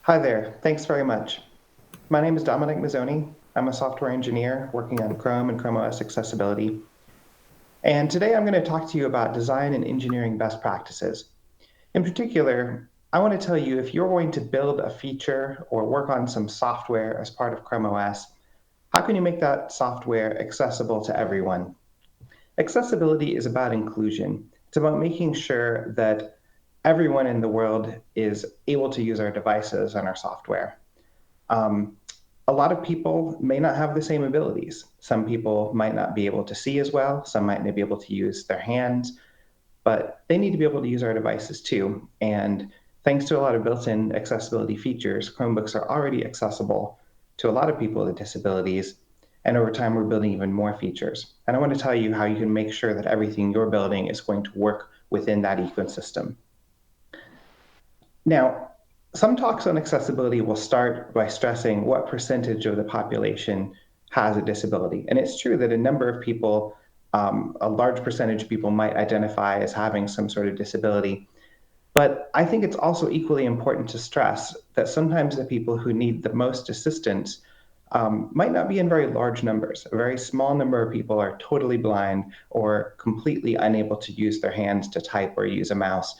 Hi there. Thanks very much. My name is Dominic Mazzoni. I'm a software engineer working on Chrome and Chrome OS accessibility. And today I'm going to talk to you about design and engineering best practices. In particular, I want to tell you if you're going to build a feature or work on some software as part of Chrome OS, how can you make that software accessible to everyone? Accessibility is about inclusion. It's about making sure that everyone in the world is able to use our devices and our software. Um, a lot of people may not have the same abilities. Some people might not be able to see as well. Some might not be able to use their hands, but they need to be able to use our devices too. And thanks to a lot of built-in accessibility features, Chromebooks are already accessible to a lot of people with disabilities. And over time, we're building even more features. And I want to tell you how you can make sure that everything you're building is going to work within that ecosystem. Now, some talks on accessibility will start by stressing what percentage of the population has a disability. And it's true that a number of people, a large percentage of people might identify as having some sort of disability. But I think it's also equally important to stress that sometimes the people who need the most assistance might not be in very large numbers. A very small number of people are totally blind or completely unable to use their hands to type or use a mouse,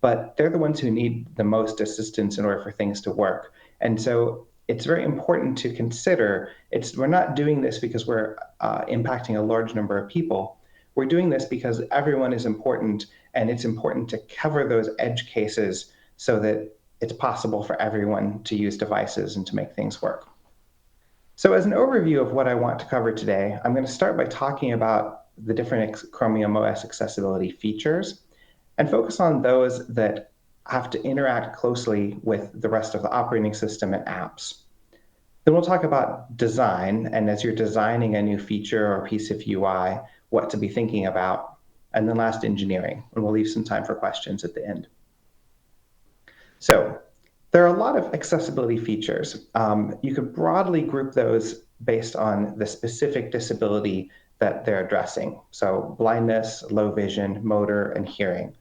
but they're the ones who need the most assistance in order for things to work. And so it's very important to consider we're not doing this because we're impacting a large number of people. We're doing this because everyone is important, and it's important to cover those edge cases so that it's possible for everyone to use devices and to make things work. So as an overview of what I want to cover today, I'm going to start by talking about the different Chromium OS accessibility features and focus on those that have to interact closely with the rest of the operating system and apps. Then we'll talk about design, and as you're designing a new feature or piece of UI, what to be thinking about. And then last, engineering, and we'll leave some time for questions at the end. So there are a lot of accessibility features. You could broadly group those based on the specific disability that they're addressing. So blindness, low vision, motor, and hearing.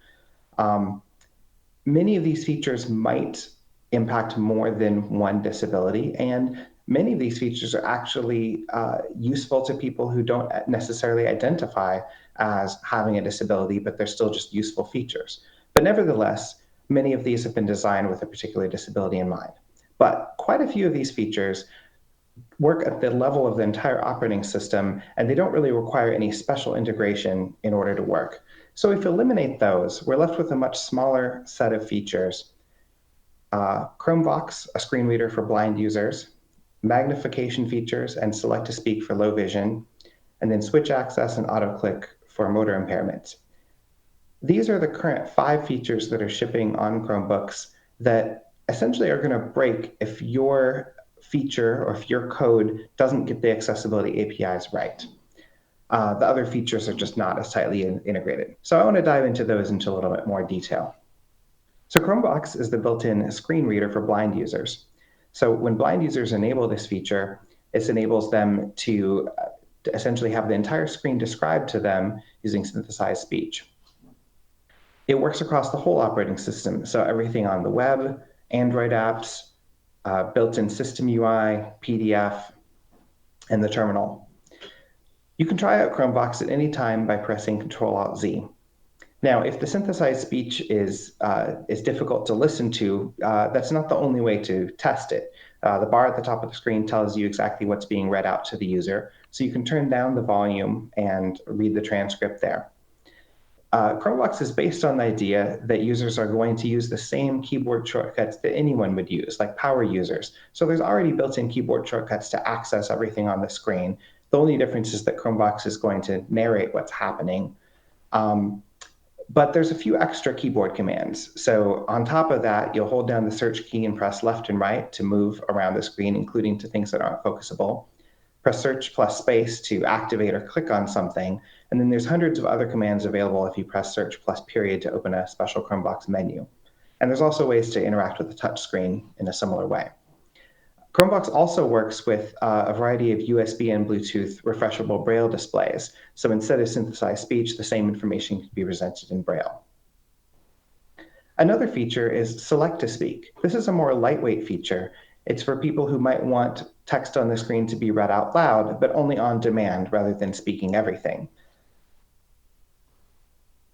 Many of these features might impact more than one disability, and many of these features are actually useful to people who don't necessarily identify as having a disability, but they're still just useful features. But nevertheless, many of these have been designed with a particular disability in mind. But quite a few of these features work at the level of the entire operating system, and they don't really require any special integration in order to work. So if we eliminate those, we're left with a much smaller set of features. Chromevox, a screen reader for blind users, magnification features and select to speak for low vision, and then switch access and auto click for motor impairments. These are the current 5 features that are shipping on Chromebooks that essentially are going to break if your feature or if your code doesn't get the accessibility APIs right. The other features are just not as tightly integrated. So I want to dive into those into a little bit more detail. So Chromevox is the built-in screen reader for blind users. So when blind users enable this feature, it enables them to essentially have the entire screen described to them using synthesized speech. It works across the whole operating system, so everything on the web, Android apps, built-in system UI, PDF, and the terminal. You can try out Chromevox at any time by pressing Ctrl-Alt-Z. Now, if the synthesized speech is difficult to listen to, that's not the only way to test it. The bar at the top of the screen tells you exactly what's being read out to the user, so you can turn down the volume and read the transcript there. Chromevox is based on the idea that users are going to use the same keyboard shortcuts that anyone would use, like power users. So there's already built-in keyboard shortcuts to access everything on the screen. The only difference is that Chromevox is going to narrate what's happening. But there's a few extra keyboard commands. So on top of that, you'll hold down the search key and press left and right to move around the screen, including to things that aren't focusable. Press search plus space to activate or click on something. And then there's hundreds of other commands available if you press search plus period to open a special Chromevox menu. And there's also ways to interact with the touch screen in a similar way. Chromevox also works with a variety of USB and Bluetooth refreshable Braille displays. So instead of synthesized speech, the same information can be presented in Braille. Another feature is select to speak. This is a more lightweight feature. It's for people who might want text on the screen to be read out loud, but only on demand rather than speaking everything.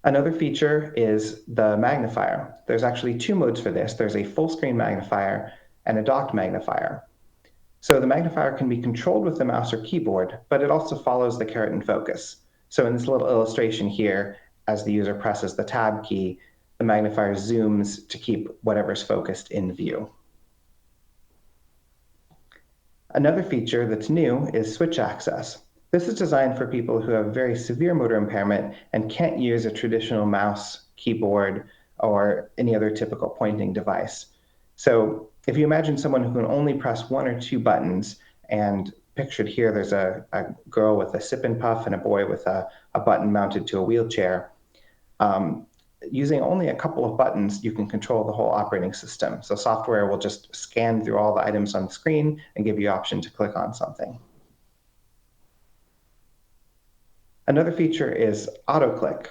Another feature is the magnifier. There's actually two modes for this. There's a full screen magnifier and a docked magnifier. So the magnifier can be controlled with the mouse or keyboard, but it also follows the caret and focus. So in this little illustration here, as the user presses the tab key, the magnifier zooms to keep whatever's focused in view. Another feature that's new is switch access. This is designed for people who have very severe motor impairment and can't use a traditional mouse, keyboard, or any other typical pointing device. So if you imagine someone who can only press one or two buttons, and pictured here, there's a girl with a sip and puff and a boy with a button mounted to a wheelchair. Using only a couple of buttons, you can control the whole operating system. So software will just scan through all the items on the screen and give you the option to click on something. Another feature is auto-click.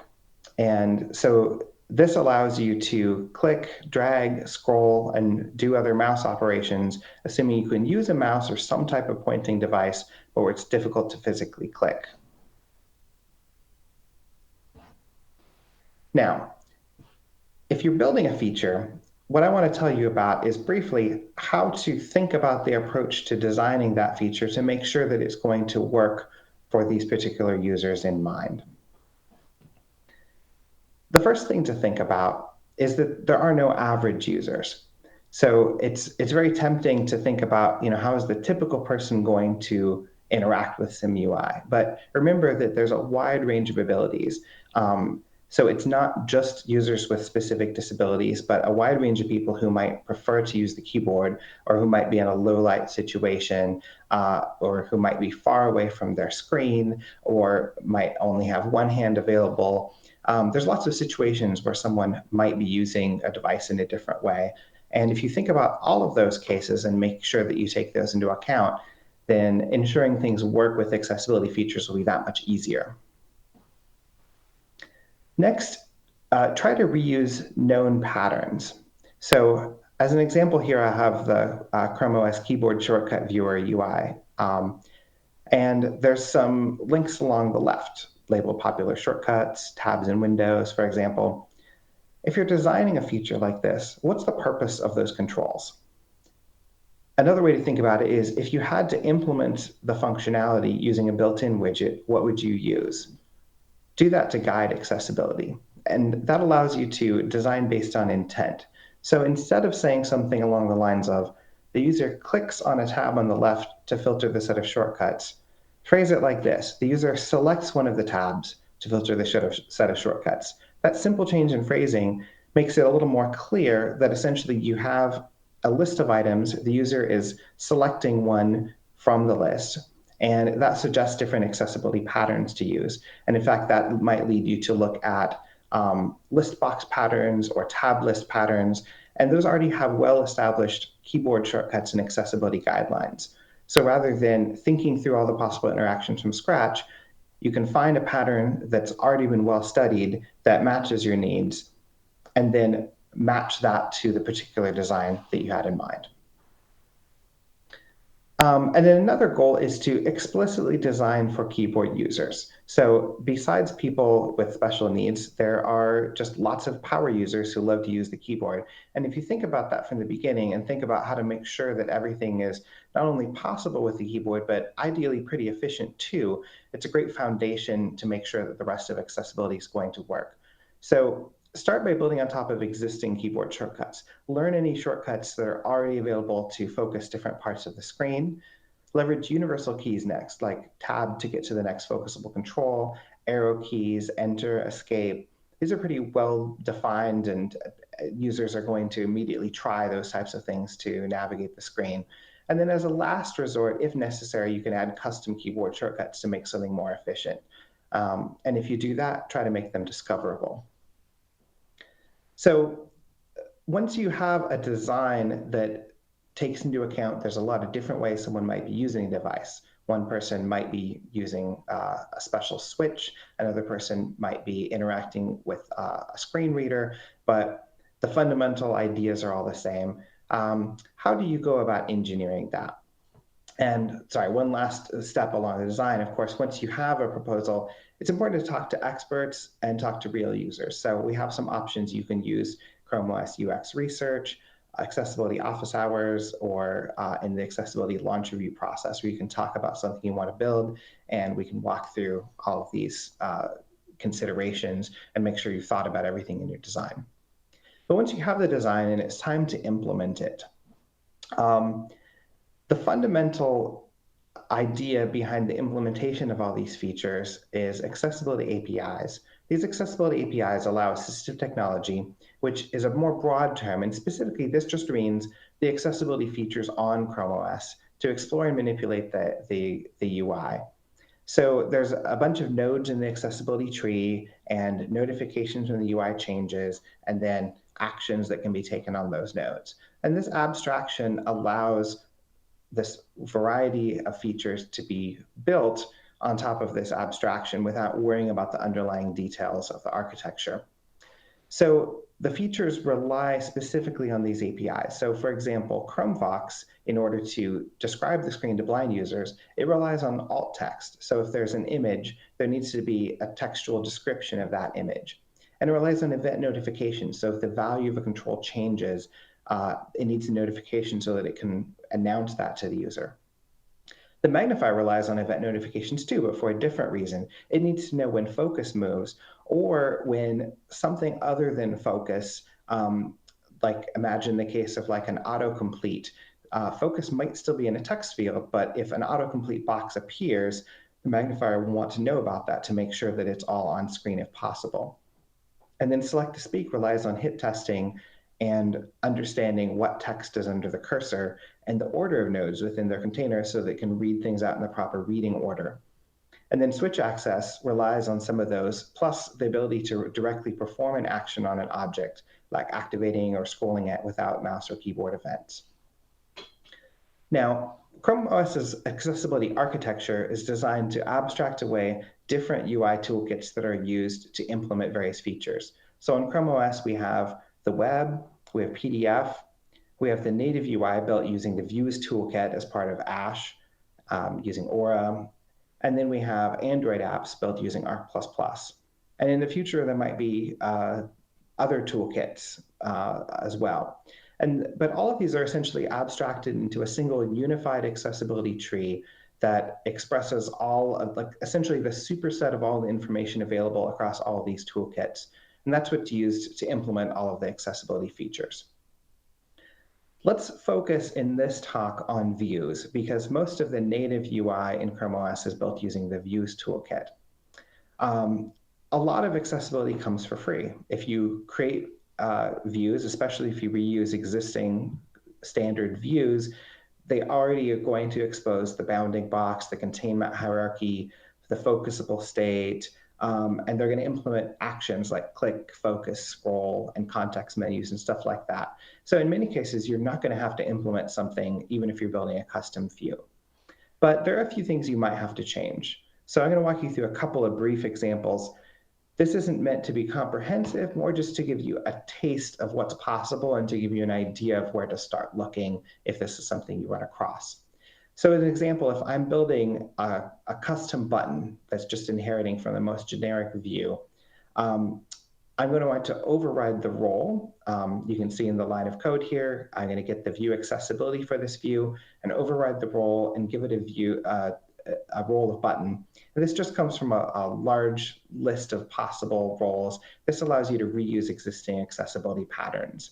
And so this allows you to click, drag, scroll, and do other mouse operations, assuming you can use a mouse or some type of pointing device, but where it's difficult to physically click. Now, if you're building a feature, what I want to tell you about is briefly how to think about the approach to designing that feature to make sure that it's going to work for these particular users in mind. The first thing to think about is that there are no average users. So it's very tempting to think about, how is the typical person going to interact with SimUI? But remember that there's a wide range of abilities. So it's not just users with specific disabilities, but a wide range of people who might prefer to use the keyboard, or who might be in a low light situation, or who might be far away from their screen, or might only have one hand available. There's lots of situations where someone might be using a device in a different way. And if you think about all of those cases and make sure that you take those into account, then ensuring things work with accessibility features will be that much easier. Next, try to reuse known patterns. So as an example here, I have the Chrome OS keyboard shortcut viewer UI. And there's some links along the left, labeled popular shortcuts, tabs in Windows, for example. If you're designing a feature like this, what's the purpose of those controls? Another way to think about it is, if you had to implement the functionality using a built-in widget, what would you use? Do that to guide accessibility. And that allows you to design based on intent. So instead of saying something along the lines of, the user clicks on a tab on the left to filter the set of shortcuts, phrase it like this: the user selects one of the tabs to filter the set of shortcuts. That simple change in phrasing makes it a little more clear that essentially you have a list of items, the user is selecting one from the list, and that suggests different accessibility patterns to use. And in fact, that might lead you to look at list box patterns or tab list patterns, and those already have well-established keyboard shortcuts and accessibility guidelines. So rather than thinking through all the possible interactions from scratch, you can find a pattern that's already been well studied that matches your needs, and then match that to the particular design that you had in mind. And then another goal is to explicitly design for keyboard users. So besides people with special needs, there are just lots of power users who love to use the keyboard. And if you think about that from the beginning and think about how to make sure that everything is not only possible with the keyboard, but ideally pretty efficient too, it's a great foundation to make sure that the rest of accessibility is going to work. So start by building on top of existing keyboard shortcuts. Learn any shortcuts that are already available to focus different parts of the screen. Leverage universal keys next, like tab to get to the next focusable control, arrow keys, enter, escape. These are pretty well defined, and users are going to immediately try those types of things to navigate the screen. And then as a last resort, if necessary, you can add custom keyboard shortcuts to make something more efficient. And if you do that, try to make them discoverable. So once you have a design that takes into account there's a lot of different ways someone might be using a device. One person might be using a special switch, another person might be interacting with a screen reader, but The fundamental ideas are all the same. How do you go about engineering that? And sorry, one last step along the design, of course, once you have a proposal, it's important to talk to experts and talk to real users. So we have some options. You can use Chrome OS UX research, accessibility office hours, or in the accessibility launch review process, where you can talk about something you want to build, and we can walk through all of these considerations and make sure you've thought about everything in your design. But once you have the design and it's time to implement it, the fundamental idea behind the implementation of all these features is accessibility APIs. These accessibility APIs allow assistive technology, which is a more broad term, and specifically this just means the accessibility features on Chrome OS to explore and manipulate the UI. So there's a bunch of nodes in the accessibility tree and notifications when the UI changes, and then actions that can be taken on those nodes. And this abstraction allows this variety of features to be built on top of this abstraction without worrying about the underlying details of the architecture. So the features rely specifically on these APIs. So for example, Chromevox, in order to describe the screen to blind users, it relies on alt text. So if there's an image, there needs to be a textual description of that image. And it relies on event notification. So if the value of a control changes, it needs a notification so that it can announce that to the user. The Magnifier relies on event notifications too, but for a different reason. It needs to know when focus moves or when something other than focus, like imagine the case of like an autocomplete. Focus might still be in a text field, but if an autocomplete box appears, the Magnifier will want to know about that to make sure that it's all on screen if possible. And then select to speak relies on hit testing and understanding what text is under the cursor and the order of nodes within their container so that it can read things out in the proper reading order. And then switch access relies on some of those, plus the ability to directly perform an action on an object, like activating or scrolling it without mouse or keyboard events. Now, Chrome OS's accessibility architecture is designed to abstract away different UI toolkits that are used to implement various features. So on Chrome OS, we have the web, we have PDF, we have the native UI built using the Views toolkit as part of Ash, using Aura, and then we have Android apps built using Arc++. And in the future, there might be other toolkits as well. But all of these are essentially abstracted into a single unified accessibility tree that expresses all of, like, essentially the superset of all the information available across all of these toolkits. And that's what's used to implement all of the accessibility features. Let's focus in this talk on views, because most of the native UI in Chrome OS is built using the Views toolkit. A lot of accessibility comes for free. If you create views, especially if you reuse existing standard views, they already are going to expose the bounding box, the containment hierarchy, the focusable state, and they're going to implement actions like click, focus, scroll, and context menus and stuff like that. So in many cases, you're not going to have to implement something even if you're building a custom view. But there are a few things you might have to change. So I'm going to walk you through a couple of brief examples. This isn't meant to be comprehensive, more just to give you a taste of what's possible and to give you an idea of where to start looking if this is something you run across. So as an example, if I'm building a custom button that's just inheriting from the most generic view, I'm going to want to override the role. You can see in the line of code here, I'm going to get the view accessibility for this view and override the role and give it a role of button. And this just comes from a large list of possible roles. This allows you to reuse existing accessibility patterns.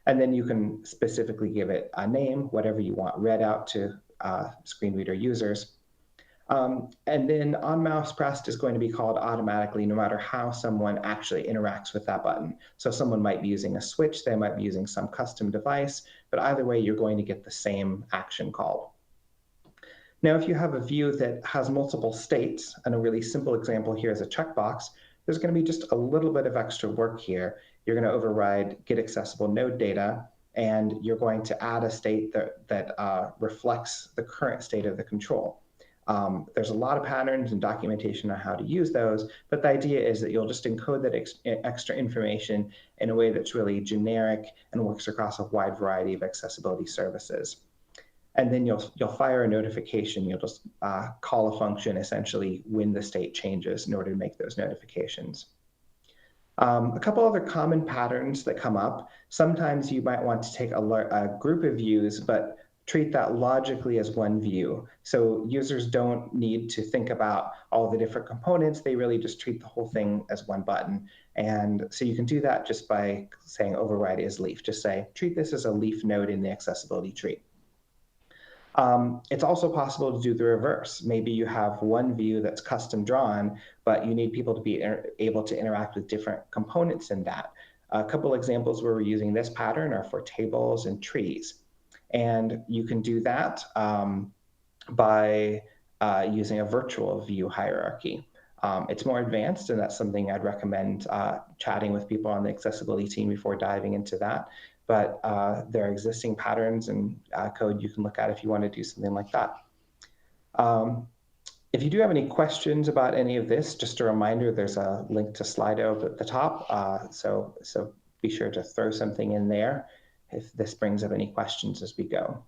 And then you can specifically give it a name, whatever you want read out to screen reader users. And then on mouse pressed is going to be called automatically no matter how someone actually interacts with that button. So someone might be using a switch, they might be using some custom device, but either way, you're going to get the same action called. Now, if you have a view that has multiple states, and a really simple example here is a checkbox, there's going to be just a little bit of extra work here. You're going to override get accessible node data, and you're going to add a state that reflects the current state of the control. There's a lot of patterns and documentation on how to use those, but the idea is that you'll just encode that extra information in a way that's really generic and works across a wide variety of accessibility services. And then you'll fire a notification. You'll just call a function essentially when the state changes in order to make those notifications. A couple other common patterns that come up. Sometimes you might want to take a group of views, but treat that logically as one view. So users don't need to think about all the different components. They really just treat the whole thing as one button. And so you can do that just by saying override as leaf. Just say, treat this as a leaf node in the accessibility tree. It's also possible to do the reverse. Maybe you have one view that's custom drawn, but you need people to be able to interact with different components in that. A couple examples where we're using this pattern are for tables and trees. And you can do that by using a virtual view hierarchy. It's more advanced, and that's something I'd recommend chatting with people on the accessibility team before diving into that. But there are existing patterns and code you can look at if you want to do something like that. If you do have any questions about any of this, just a reminder, there's a link to Slido at the top. So be sure to throw something in there if this brings up any questions as we go.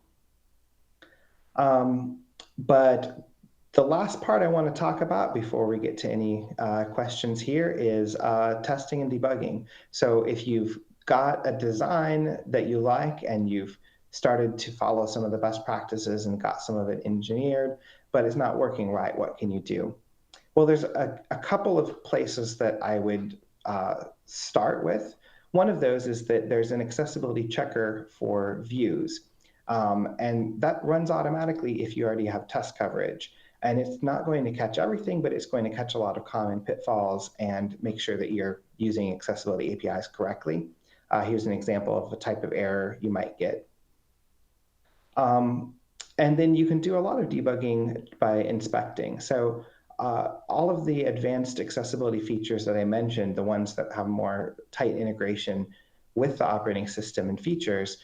But the last part I want to talk about before we get to any questions here is testing and debugging. So if you've got a design that you like and you've started to follow some of the best practices and got some of it engineered, but it's not working right, what can you do? Well, there's a couple of places that I would start with. One of those is that there's an accessibility checker for views. And that runs automatically if you already have test coverage. And it's not going to catch everything, but it's going to catch a lot of common pitfalls and make sure that you're using accessibility APIs correctly. Here's an example of a type of error you might get. And then you can do a lot of debugging by inspecting. So all of the advanced accessibility features that I mentioned, the ones that have more tight integration with the operating system and features,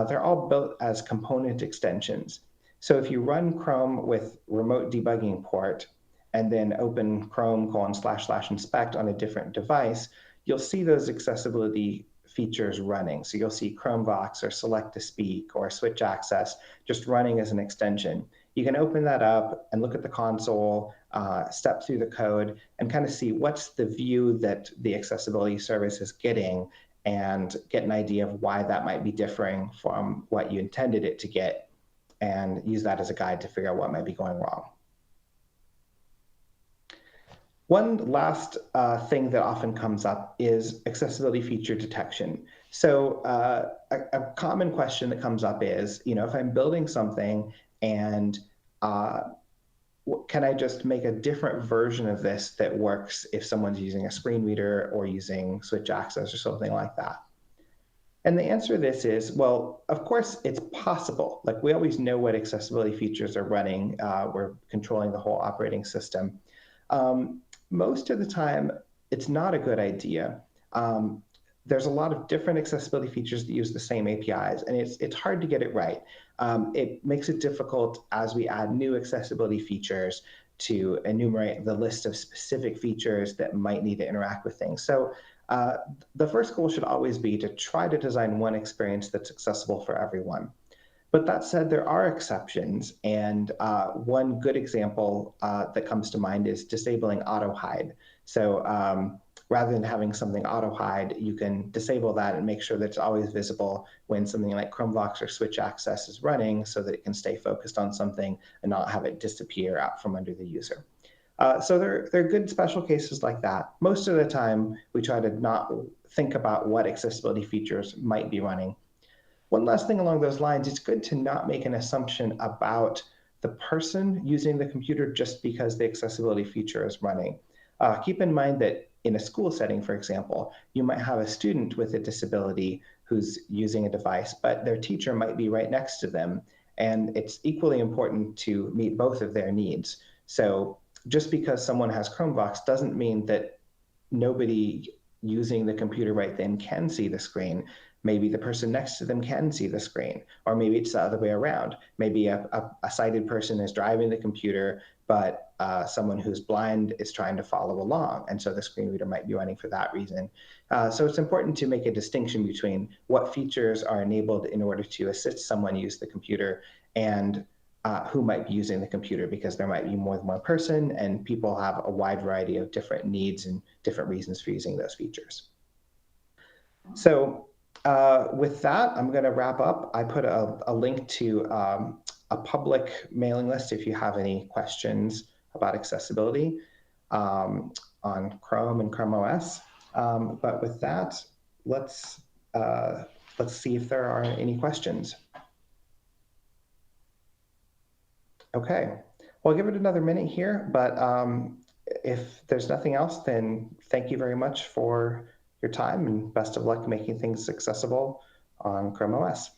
they're all built as component extensions. So if you run Chrome with remote debugging port and then open Chrome //inspect on a different device, you'll see those accessibility features running. So you'll see Chromevox or select to speak or switch access just running as an extension. You can open that up and look at the console, step through the code, and kind of see what's the view that the accessibility service is getting and get an idea of why that might be differing from what you intended it to get, and use that as a guide to figure out what might be going wrong. One last thing that often comes up is accessibility feature detection. So a common question that comes up is, if I'm building something and can I just make a different version of this that works if someone's using a screen reader or using switch access or something like that? And the answer to this is, well, of course, it's possible. Like, we always know what accessibility features are running. We're controlling the whole operating system. Most of the time, it's not a good idea. There's a lot of different accessibility features that use the same APIs, and it's hard to get it right. It makes it difficult as we add new accessibility features to enumerate the list of specific features that might need to interact with things. So the first goal should always be to try to design one experience that's accessible for everyone. But that said, there are exceptions, and one good example that comes to mind is disabling auto hide. So rather than having something auto hide, you can disable that and make sure that it's always visible when something like Chromevox or switch access is running, so that it can stay focused on something and not have it disappear out from under the user. So there are good special cases like that. Most of the time, we try to not think about what accessibility features might be running. One last thing along those lines, it's good to not make an assumption about the person using the computer just because the accessibility feature is running. Keep in mind that in a school setting, for example, you might have a student with a disability who's using a device, but their teacher might be right next to them. And it's equally important to meet both of their needs. So just because someone has Chromevox doesn't mean that nobody using the computer right then can see the screen. Maybe the person next to them can see the screen, or maybe it's the other way around. Maybe a sighted person is driving the computer, but someone who's blind is trying to follow along, and so the screen reader might be running for that reason. So it's important to make a distinction between what features are enabled in order to assist someone use the computer and who might be using the computer, because there might be more than one person, and people have a wide variety of different needs and different reasons for using those features. So with that, I'm going to wrap up. I put a link to a public mailing list if you have any questions about accessibility on Chrome and Chrome OS. But with that, let's see if there are any questions. Okay, well, I'll give it another minute here, but if there's nothing else, then thank you very much for your time, and best of luck making things accessible on Chrome OS.